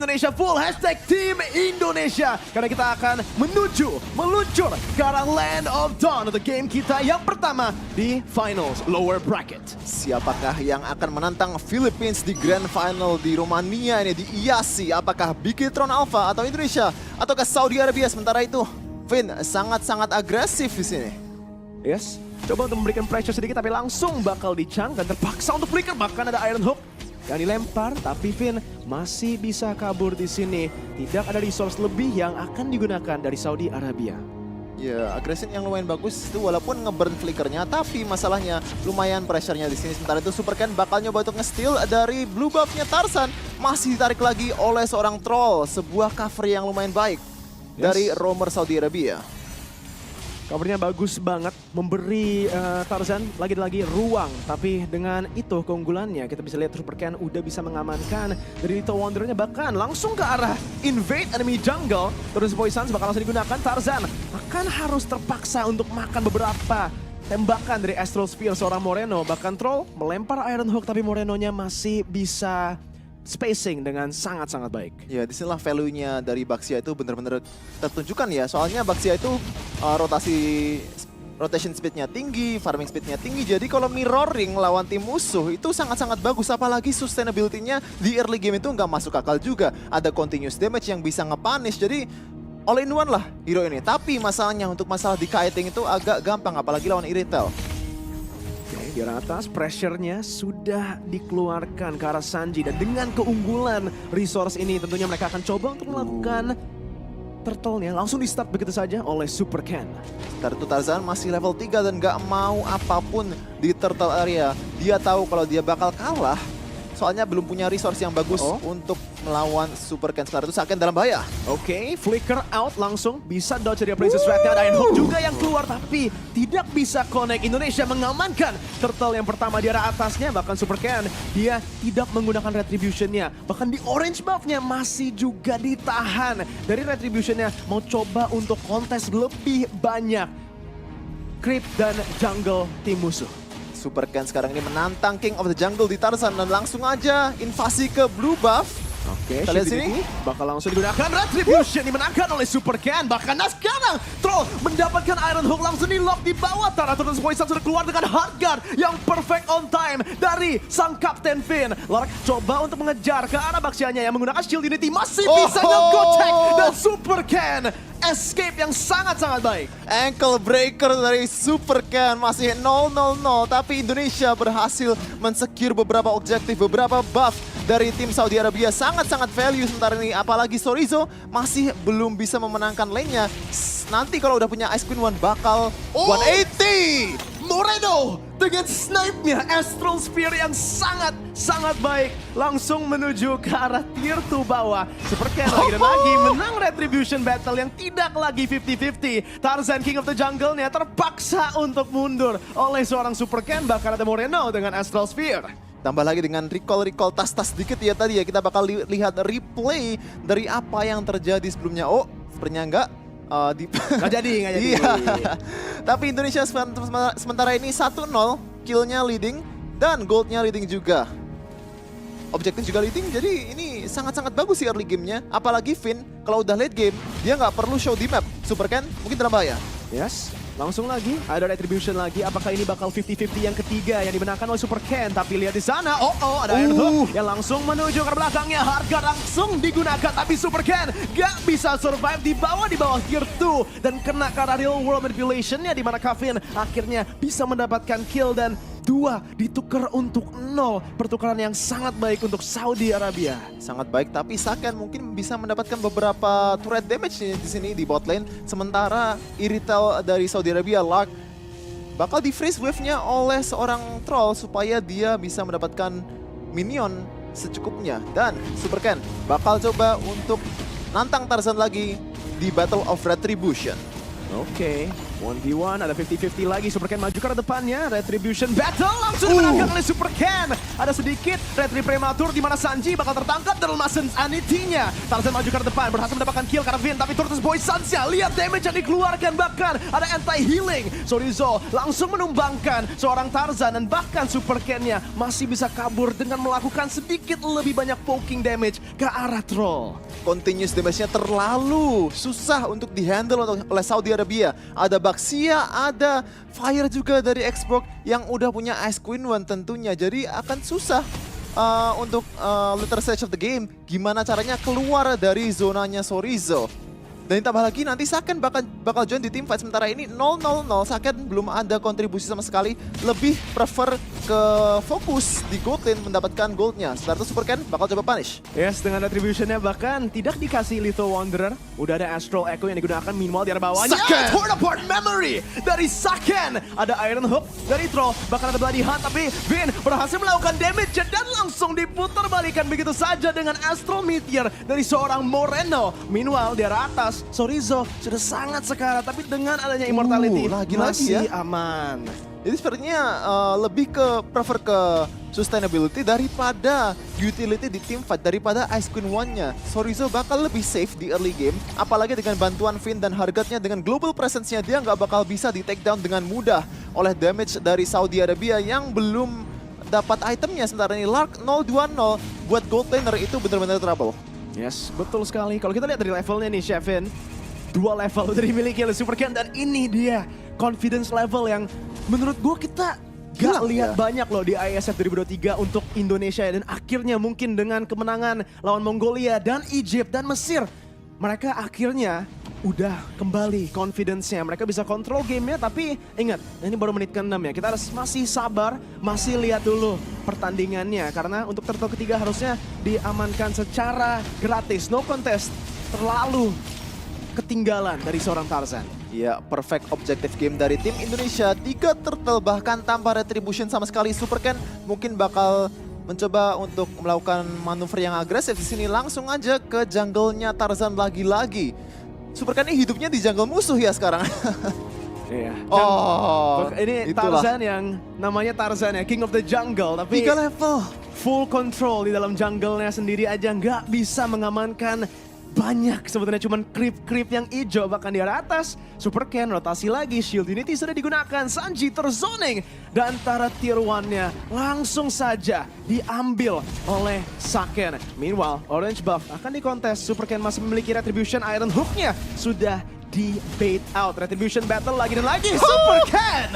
Indonesia full hashtag Team Indonesia karena kita akan meluncur ke arah Land of Dawn untuk game kita yang pertama di finals lower bracket. Siapakah yang akan menantang Philippines di Grand Final di Romania ini, di IASI? Apakah Bigitron Alpha atau Indonesia ataukah Saudi Arabia? Sementara itu Finn sangat-sangat agresif di sini. Yes, coba untuk memberikan pressure sedikit tapi langsung bakal dicang dan terpaksa untuk flicker, bahkan ada Iron Hook yang dilempar, tapi Finn masih bisa kabur di sini. Tidak ada resource lebih yang akan digunakan dari Saudi Arabia. Ya, agresif yang lumayan bagus itu walaupun ngeburn flickernya, tapi masalahnya lumayan pressure-nya di sini. Sementara itu Super Ken bakal nyoba untuk nge-steal dari blue buff-nya Tarzan. Masih ditarik lagi oleh seorang troll, sebuah cover yang lumayan baik dari roamer Saudi Arabia. Covernya bagus banget, memberi Tarzan lagi-lagi ruang. Tapi dengan itu keunggulannya, kita bisa lihat Super Ken udah bisa mengamankan dari Little Wonder-nya. Bahkan langsung ke arah invade enemy jungle. Terus Poisons bakal langsung digunakan. Tarzan akan harus terpaksa untuk makan beberapa tembakan dari Astral Sphere seorang Moreno. Bahkan Troll melempar Iron Hook, tapi Morenonya masih bisa spacing dengan sangat-sangat baik. Ya, disinilah value-nya dari Baxia itu benar-benar tertunjukkan ya. Soalnya Baxia itu rotation speed-nya tinggi, farming speed-nya tinggi. Jadi kalau mirroring lawan tim musuh itu sangat-sangat bagus. Apalagi sustainability-nya di early game itu nggak masuk akal juga. Ada continuous damage yang bisa nge-punish. Jadi all in one lah hero ini. Tapi masalahnya untuk masalah di kiting itu agak gampang, apalagi lawan Iritel. Di arah atas, pressure-nya sudah dikeluarkan ke arah Sanji. Dan dengan keunggulan resource ini tentunya mereka akan coba untuk melakukan turtle-nya. Langsung di-start begitu saja oleh Super Ken. Itu Tarzan masih level 3 dan gak mau apapun di turtle area. Dia tahu kalau dia bakal kalah. Soalnya belum punya resource yang bagus untuk melawan Super Ken. Setelah itu Saken dalam bahaya. Oke, flicker out langsung. Bisa dodge dari Princess Red-nya. Ada Iron Hook juga yang keluar, tapi tidak bisa connect. Indonesia mengamankan turtle yang pertama di arah atasnya. Bahkan Super Ken, dia tidak menggunakan retribution-nya. Bahkan di orange buff-nya masih juga ditahan. Dari retribution-nya mau coba untuk kontes lebih banyak creep dan jungle tim musuh. Super Ken sekarang ini menantang King of the Jungle di Tarzan dan langsung aja invasi ke blue buff. Oke, kita lihat sini. Bakal langsung digunakan retribution dimenangkan oleh Super Ken. Bahkan sekarang Troll mendapatkan Iron Hook langsung di lock di bawah. Terus Poison sudah keluar dengan hard guard yang perfect on time dari sang Kapten Finn. Larak coba untuk mengejar ke arah Baxianya yang menggunakan shield unity. Masih bisa nge-go-tag dan Super Ken escape yang sangat-sangat baik. Ankle breaker dari Super Ken masih 0-0-0. Tapi Indonesia berhasil mensecure beberapa objektif, beberapa buff dari tim Saudi Arabia. Sangat-sangat value sementara ini. Apalagi Sorizo masih belum bisa memenangkan lane-nya. Nanti kalau udah punya Ice Queen 1 bakal 180. Moreno dengan snipe-nya Astral Sphere yang sangat-sangat baik. Langsung menuju ke arah tier 2 bawah. Super Ken lagi dan lagi menang Retribution Battle yang tidak lagi 50-50. Tarzan King of the Jungle-nya terpaksa untuk mundur oleh seorang Super Ken. Bahkan ada Moreno dengan Astral Sphere. Tambah lagi dengan recall tas-tas sedikit ya tadi ya. Kita bakal lihat replay dari apa yang terjadi sebelumnya. Oh, sepertinya enggak. Nggak jadi. Iya. Tapi Indonesia sementara ini 1-0, kill-nya leading dan gold-nya leading juga. Objektif juga leading, jadi ini sangat-sangat bagus sih early game-nya. Apalagi Finn, kalau udah late game, dia nggak perlu show di map. Super Ken mungkin dalam bahaya. Yes, langsung lagi, ada retribution lagi. Apakah ini bakal 50-50 yang ketiga yang dimenangkan oleh Super Ken? Tapi lihat di sana, ada Iron Hook yang langsung menuju ke belakangnya. Harga langsung digunakan, tapi Super Ken gak bisa survive di bawah tier 2. Dan kena karena real world manipulation-nya di mana Kevin akhirnya bisa mendapatkan kill dan 2 ditukar untuk 0. Pertukaran yang sangat baik untuk Saudi Arabia. Sangat baik, tapi Saken mungkin bisa mendapatkan beberapa turret damage di sini di bot lane. Sementara Iritel dari Saudi Arabia, Lark, bakal di freeze wave-nya oleh seorang troll supaya dia bisa mendapatkan minion secukupnya. Dan Super Ken bakal coba untuk nantang Tarzan lagi di Battle of Retribution. Oke, 1v1, ada 50-50 lagi. Super Ken maju ke arah depannya. Retribution Battle langsung dimenangkan oleh Super Ken. ada sedikit retry prematur di mana Sanji bakal tertangkap dalam masa sanity-nya. Tarzan maju ke depan, berhasil mendapatkan kill karena Vin, tapi Turtles Boy Sansia, lihat damage yang dikeluarkan, bahkan ada anti-healing. Sorizo langsung menumbangkan seorang Tarzan dan bahkan Super Ken-nya masih bisa kabur dengan melakukan sedikit lebih banyak poking damage ke arah troll. Continuous damage-nya terlalu susah untuk dihandle oleh Saudi Arabia. Ada Baxia, ada Fire juga dari Xbox yang udah punya Ice Queen One tentunya. Jadi akan susah untuk later stage of the game. Gimana caranya keluar dari zonanya Sorizo. Dan ditambah lagi nanti Saken bakal join di team fight. Sementara ini 0-0-0, Saken belum ada kontribusi sama sekali. Lebih prefer ke fokus di gold lane mendapatkan goldnya. Setelah itu Super Ken bakal coba punish. Yes, dengan retribution-nya bahkan tidak dikasih Little Wanderer. Udah ada Astral Echo yang digunakan, meanwhile di arah bawahnya. Saken! Torn apart memory dari Saken. Ada Iron Hook dari Troll, bahkan ada Bloody Hunt. Tapi Vin berhasil melakukan damage dan langsung diputar balikan begitu saja dengan Astral Meteor dari seorang Moreno. Meanwhile di arah atas, Sorizo sudah sangat sekarat, tapi dengan adanya Immortality lagi-lagi masih ya. aman. Jadi sepertinya lebih ke prefer ke sustainability daripada utility di team fight, daripada Ice Queen One-nya. Sorizo bakal lebih safe di early game, apalagi dengan bantuan Vin dan Hargatnya, dengan global presence-nya dia nggak bakal bisa di take down dengan mudah oleh damage dari Saudi Arabia yang belum dapat itemnya. Sementara ini Lark 0-2-0 buat gold laner itu benar-benar trouble. Yes, betul sekali. Kalau kita lihat dari levelnya nih, Shevin, 2 level udah dimiliki oleh Super Ken dan ini dia confidence level yang menurut gue kita gak lihat banyak loh di ISF 2023 untuk Indonesia, dan akhirnya mungkin dengan kemenangan lawan Mongolia dan Egypt dan Mesir, mereka akhirnya udah kembali confidence-nya. Mereka bisa kontrol gamenya, tapi ingat, ini baru menit ke-6 ya. Kita harus masih sabar, masih lihat dulu pertandingannya. Karena untuk turtle ketiga harusnya diamankan secara gratis. No contest, terlalu ketinggalan dari seorang Tarzan. Ya, perfect objective game dari tim Indonesia. 3 turtle bahkan tanpa retribution sama sekali. Super Ken mungkin bakal mencoba untuk melakukan manuver yang agresif di sini. Langsung aja ke jungle-nya Tarzan lagi-lagi. Super Ken ini hidupnya di jungle musuh ya sekarang. Iya. Oh, ini itulah. Tarzan yang namanya Tarzan ya, King of the Jungle. Tapi 3 level. full control di dalam jungle-nya sendiri aja nggak bisa mengamankan banyak. Sebetulnya cuman creep-creep yang hijau, bahkan di arah atas. Super Ken rotasi lagi, Shield Unity sudah digunakan. Sanji terzoning dan antara tier 1-nya langsung saja diambil oleh Saken. Meanwhile, Orange Buff akan dikontes. Super Ken masih memiliki Retribution, Iron Hook-nya sudah di bait out. Retribution battle lagi dan lagi. Super Ken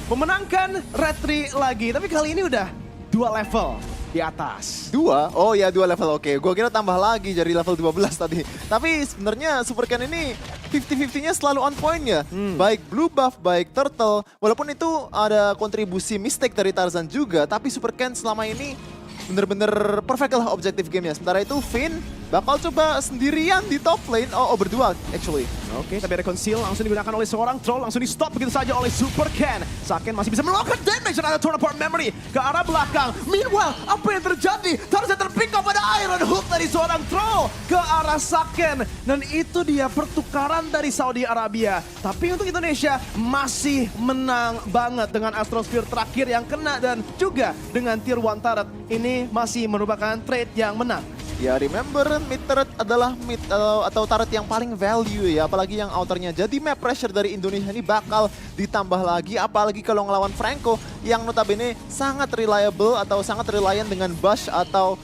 memenangkan Retri lagi, tapi kali ini udah 2 level di atas. 2? Oh ya, 2 level, oke. Gue kira tambah lagi dari level 12 tadi. Tapi sebenarnya Super Ken ini 50-50-nya selalu on point ya. Baik blue buff, baik turtle. Walaupun itu ada kontribusi mistake dari Tarzan juga, tapi Super Ken selama ini bener-bener perfect lah objektif gamenya. Sementara itu Vin bakal coba sendirian di top lane. Oh, berdua actually. Oke, tapi ada conceal langsung digunakan oleh seorang troll, langsung di stop begitu saja oleh Super Ken. Saken masih bisa melakukan damage dan ada turn apart memory ke arah belakang. Meanwhile, apa yang terjadi? Tarzan terpick up pada Iron Hook dari seorang troll ke arah Saken. Dan itu dia pertukaran dari Saudi Arabia. Tapi untuk Indonesia masih menang banget dengan Astrosphere terakhir yang kena dan juga dengan tier 1 turret. Ini masih merupakan trade yang menang. Ya, remember mid turret adalah mid atau turret yang paling value ya, apalagi yang outernya. Jadi map pressure dari Indonesia ini bakal ditambah lagi, apalagi kalau ngelawan Franco yang notabene sangat reliable atau sangat reliant dengan bash atau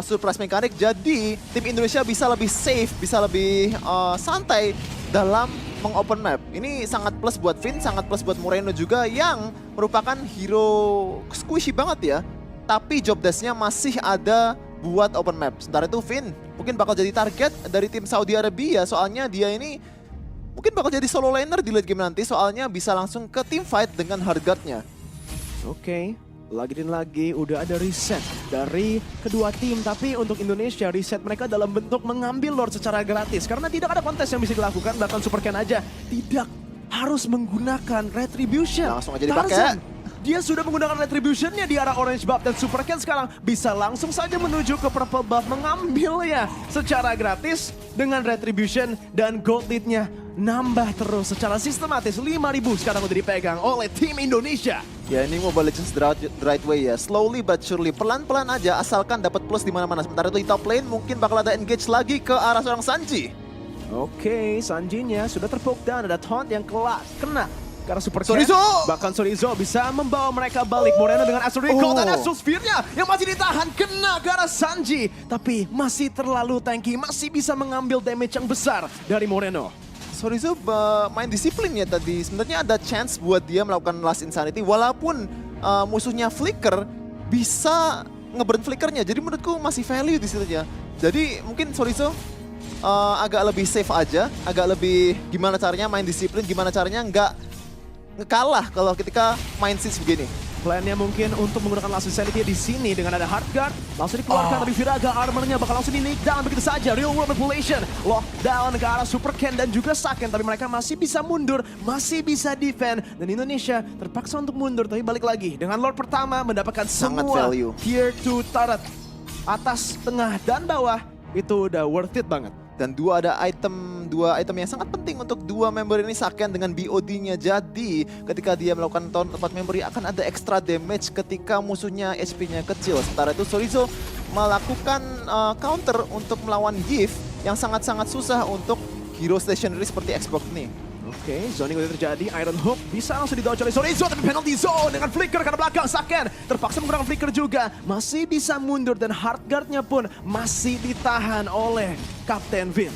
surprise mechanic. Jadi tim Indonesia bisa lebih safe, bisa lebih santai dalam mengopen map. Ini sangat plus buat Vin, sangat plus buat Moreno juga yang merupakan hero squishy banget ya. Tapi job desk-nya masih ada buat open map. Sementara itu Vin mungkin bakal jadi target dari tim Saudi Arabia, soalnya dia ini mungkin bakal jadi solo laner di late game nanti, soalnya bisa langsung ke team fight dengan Hargatnya. Oke, lagi dan lagi udah ada reset dari kedua tim. Tapi untuk Indonesia, reset mereka dalam bentuk mengambil Lord secara gratis. Karena tidak ada kontes yang bisa dilakukan, bahkan Super Ken aja tidak harus menggunakan Retribution. Langsung aja dipakai. Dia sudah menggunakan Retribution-nya di arah Orange Buff dan Super Ken sekarang bisa langsung saja menuju ke Purple Buff, mengambilnya secara gratis dengan Retribution dan Gold Lead-nya nambah terus secara sistematis. 5.000 sekarang udah dipegang oleh tim Indonesia. Ya ini Mobile Legends the right way ya, slowly but surely, pelan-pelan aja asalkan dapat plus di mana-mana. Sementara itu di top lane mungkin bakal ada engage lagi ke arah seorang Sanji. Oke, Sanjinya sudah terpoke down, ada taunt yang kena ke arah Super Cat. Sorizo! Bahkan Sorizo bisa membawa mereka balik. Moreno dengan Astral Recall dan Astral Sphere-nya yang masih ditahan, kena ke arah Sanji. Tapi masih terlalu tanky, masih bisa mengambil damage yang besar dari Moreno. Sorizo main disiplin ya tadi. Sebenarnya ada chance buat dia melakukan Last Insanity walaupun musuhnya Flicker bisa ngeburn Flickernya. Jadi menurutku masih value di situ ya. Jadi mungkin Sorizo agak lebih safe aja, agak lebih gimana caranya main disiplin, gimana caranya nggak ngekalah kalau ketika main siege begini. Plannya mungkin untuk menggunakan Last Insanity di sini dengan ada Hard Guard. Langsung dikeluarkan dari Viraga, armornya bakal langsung di-nick down begitu saja. Real World Manipulation, lockdown ke arah Super Ken dan juga Saken. Tapi mereka masih bisa mundur, masih bisa defend. Dan Indonesia terpaksa untuk mundur, tapi balik lagi. Dengan Lord pertama mendapatkan Sangat semua value. Tier 2 turret. Atas, tengah, dan bawah. Itu udah worth it banget. Dan dua item yang sangat penting untuk dua member ini, Saken dengan BOD-nya. Jadi ketika dia melakukan taunt tempat member akan ada extra damage ketika musuhnya HP-nya kecil. Sementara itu Sorizo melakukan counter untuk melawan Gift yang sangat-sangat susah untuk hero stationary seperti Xbox nih. Oke, zoning udah terjadi. Iron Hook bisa langsung didodge oleh Sorizo, tapi penalty zone dengan flicker karena belakang. Saken terpaksa menggunakan flicker juga. Masih bisa mundur dan hard guard-nya pun masih ditahan oleh Kapten Vin.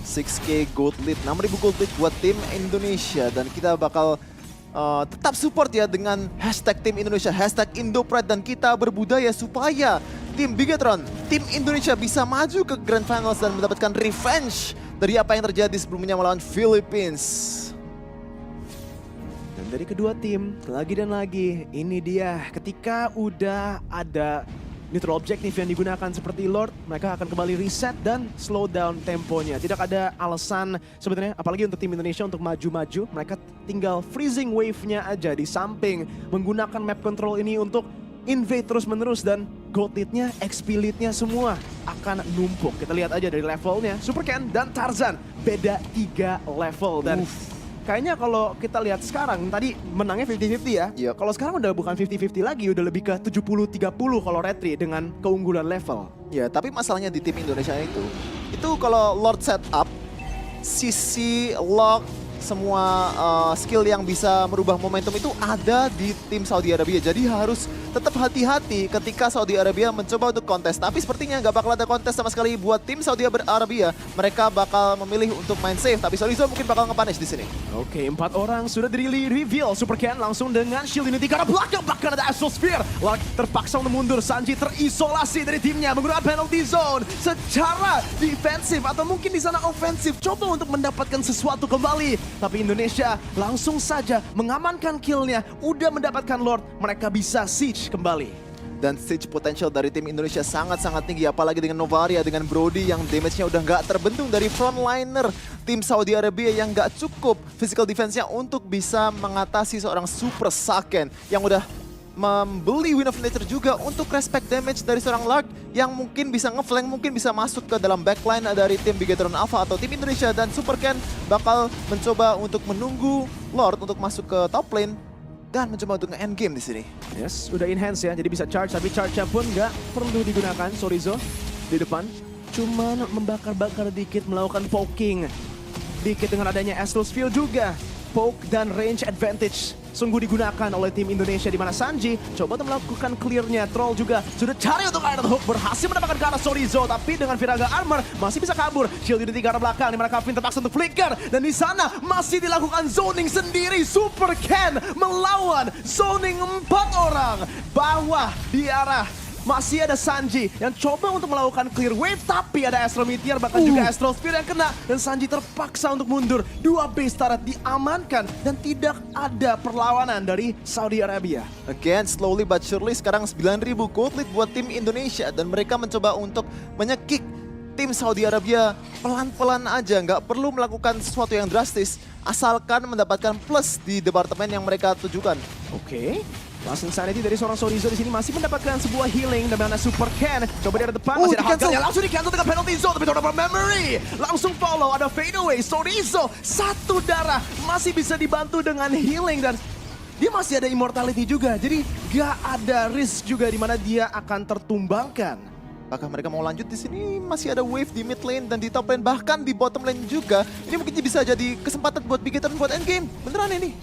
6K gold lead, 6.000 gold lead buat tim Indonesia. Dan kita bakal tetap support ya dengan hashtag tim Indonesia, hashtag Indopride. Dan kita berbudaya supaya tim Bigetron, tim Indonesia bisa maju ke Grand Finals dan mendapatkan revenge dari apa yang terjadi sebelumnya melawan Philippines. Dan dari kedua tim, lagi dan lagi, ini dia. Ketika udah ada neutral objective yang digunakan seperti Lord, mereka akan kembali reset dan slow down temponya. Tidak ada alasan sebenarnya, apalagi untuk tim Indonesia untuk maju-maju. Mereka tinggal freezing wave-nya aja di samping menggunakan map control ini untuk invade terus-menerus, dan gold lead-nya, XP lead-nya semua akan numpuk. Kita lihat aja dari levelnya, Super Ken dan Tarzan beda 3 level. Dan kayaknya kalau kita lihat sekarang, tadi menangnya 50-50 ya. Yep. Kalau sekarang udah bukan 50-50 lagi, udah lebih ke 70-30 kalau retri dengan keunggulan level. Ya, tapi masalahnya di tim Indonesia itu kalau Lord setup, sisi lock, semua skill yang bisa merubah momentum itu ada di tim Saudi Arabia. Jadi harus tetap hati-hati ketika Saudi Arabia mencoba untuk kontes. Tapi sepertinya nggak bakal ada kontes sama sekali buat tim Saudi Arabia. Mereka bakal memilih untuk main safe. Tapi Sorizo mungkin bakal nge-punish di sini. Oke, 4 orang sudah reveal. Super Ken langsung dengan shield unity karena belakang bahkan ada Astral Sphere. Lark terpaksa untuk mundur. Sanji terisolasi dari timnya menggunakan penalty zone secara defensif atau mungkin di sana ofensif. Coba untuk mendapatkan sesuatu kembali. Tapi Indonesia langsung saja mengamankan killnya. Udah mendapatkan Lord, mereka bisa siege kembali. Dan siege potential dari tim Indonesia sangat-sangat tinggi. Apalagi dengan Novaria, dengan Brody yang damage-nya udah nggak terbendung dari frontliner tim Saudi Arabia yang nggak cukup physical defense-nya untuk bisa mengatasi seorang Super Saken yang udah membeli Wind of Nature juga untuk respect damage dari seorang Lark yang mungkin bisa ngeflank, mungkin bisa masuk ke dalam backline dari tim Bigetron Alpha atau tim Indonesia. Dan Super Ken bakal mencoba untuk menunggu Lord untuk masuk ke top lane dan mencoba untuk nge-end game di sini. Yes, udah enhance ya, jadi bisa charge, tapi charge-nya pun nggak perlu digunakan. Sorizo di depan cuman membakar-bakar dikit, melakukan poking dikit dengan adanya Astral Sphere juga. Poke dan range advantage sungguh digunakan oleh tim Indonesia, di mana Sanji coba untuk melakukan clear-nya. Troll juga sudah cari untuk Iron Hook, berhasil mendapatkan ke arah Sorizo, tapi dengan Viraga Armor masih bisa kabur. Shield unity ke arah belakang, di mana Kavin terpaksa untuk flicker, dan di sana masih dilakukan zoning sendiri. Super Ken melawan zoning 4 orang. Bawah di arah masih ada Sanji yang coba untuk melakukan clear wave, tapi ada Astral Meteor, bahkan juga Astral Spear yang kena, dan Sanji terpaksa untuk mundur. 2 base turret diamankan dan tidak ada perlawanan dari Saudi Arabia. Again, slowly but surely sekarang 9.000 gold lead buat tim Indonesia, dan mereka mencoba untuk menyekik tim Saudi Arabia pelan-pelan aja, nggak perlu melakukan sesuatu yang drastis, asalkan mendapatkan plus di departemen yang mereka tujukan. Oke, Last Insanity dari seorang Sorizo di sini masih mendapatkan sebuah healing dan mana Super Ken. Coba dari depan masih ada di-cancel. Hagan yang langsung di-cancel dengan penalty zone tapi Tornado Memory langsung follow ada fade away. Sorizo satu darah masih bisa dibantu dengan healing dan dia masih ada immortality juga. Jadi gak ada risk juga di mana dia akan tertumbangkan. Apakah mereka mau lanjut di sini? Masih ada wave di mid lane dan di top lane, bahkan di bottom lane juga. Ini mungkin bisa jadi kesempatan buat Big Eternal buat endgame. Beneran ini.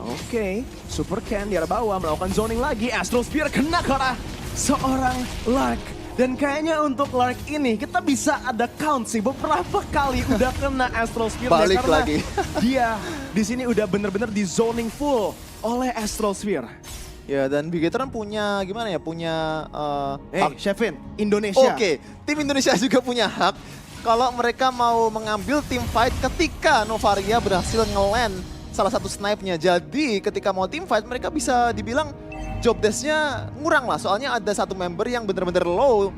Oke, Super Ken di arah bawah melakukan zoning lagi. Astral Spear kena ke arah seorang Lark. Dan kayaknya untuk Lark ini kita bisa ada count sih beberapa kali udah kena Astral Spear. Balik karena lagi. Dia di sini udah bener-bener di zoning full oleh Astral Spear. Ya, dan Big Eternal punya gimana ya? Punya hak. Shevin, Indonesia. Oke, tim Indonesia juga punya hak kalau mereka mau mengambil team fight ketika Novaria berhasil nge-land salah satu snipe-nya. Jadi ketika mau team fight mereka bisa dibilang job desk-nya ngurang lah. Soalnya ada satu member yang bener-bener low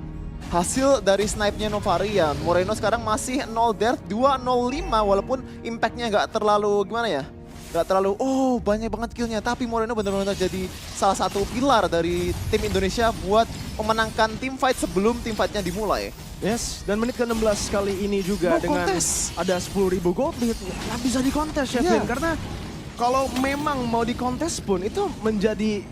hasil dari snipe-nya Novaria. Moreno sekarang masih 0 death, 2-0-5 walaupun impact-nya nggak terlalu gimana ya. Gak terlalu, banyak banget killnya. Tapi Moreno benar-benar jadi salah satu pilar dari tim Indonesia buat memenangkan tim fight sebelum tim fight-nya dimulai. Yes, dan menit ke-16 kali ini juga Mau dengan kontes. ada 10.000 gold lead. Nggak bisa dikontes, Shevin. Iya. Karena kalau memang mau dikontes pun itu menjadi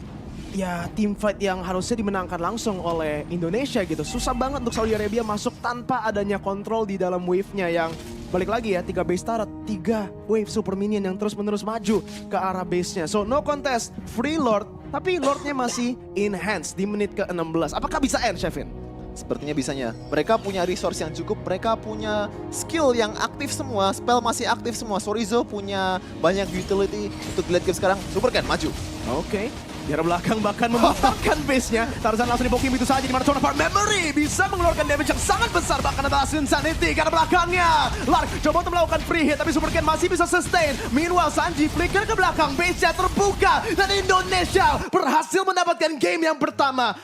ya team fight yang harusnya dimenangkan langsung oleh Indonesia gitu. Susah banget untuk Saudi Arabia masuk tanpa adanya kontrol di dalam wave-nya yang balik lagi ya, 3 base turret, 3 wave super minion yang terus-menerus maju ke arah base-nya. So no contest, free Lord, tapi Lord-nya masih enhance di menit ke-16. Apakah bisa end, Shevin? Sepertinya bisanya. Mereka punya resource yang cukup, mereka punya skill yang aktif semua, spell masih aktif semua. Sorizo punya banyak utility untuk late game sekarang. Super Ken maju. Oke. Di arah belakang bahkan membakar base-nya. Tarzan langsung dipoking begitu saja di mana Tornado Memory bisa mengeluarkan damage yang sangat besar. Bahkan ada Insanity ke arah belakangnya. Lark coba untuk melakukan free hit tapi Super Ken masih bisa sustain. Meanwhile Sanji flicker ke belakang, base-nya terbuka dan Indonesia berhasil mendapatkan game yang pertama.